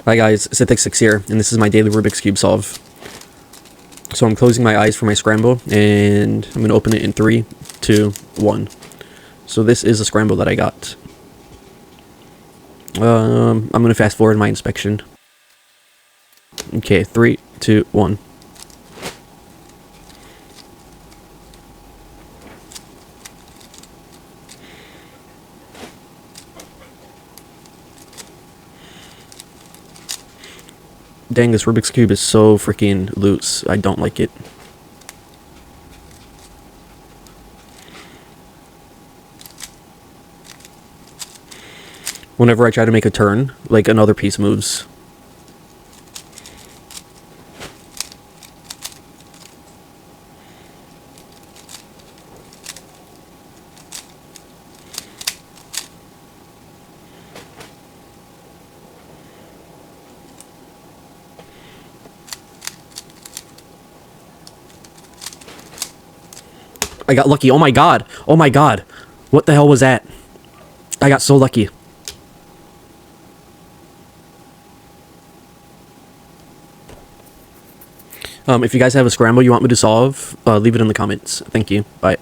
Hi guys, Sithix6 here, and this is my daily Rubik's Cube solve. So I'm closing my eyes for my scramble, and I'm going to open it in 3, 2, 1. So this is a scramble that I got. I'm going to fast forward my inspection. Okay, 3, 2, 1. Dang, this Rubik's Cube is so freaking loose. I don't like it. Whenever I try to make a turn, like, another piece moves. I got lucky. Oh my god. Oh my god. What the hell was that? I got so lucky. If you guys have a scramble you want me to solve, leave it in the comments. Thank you. Bye.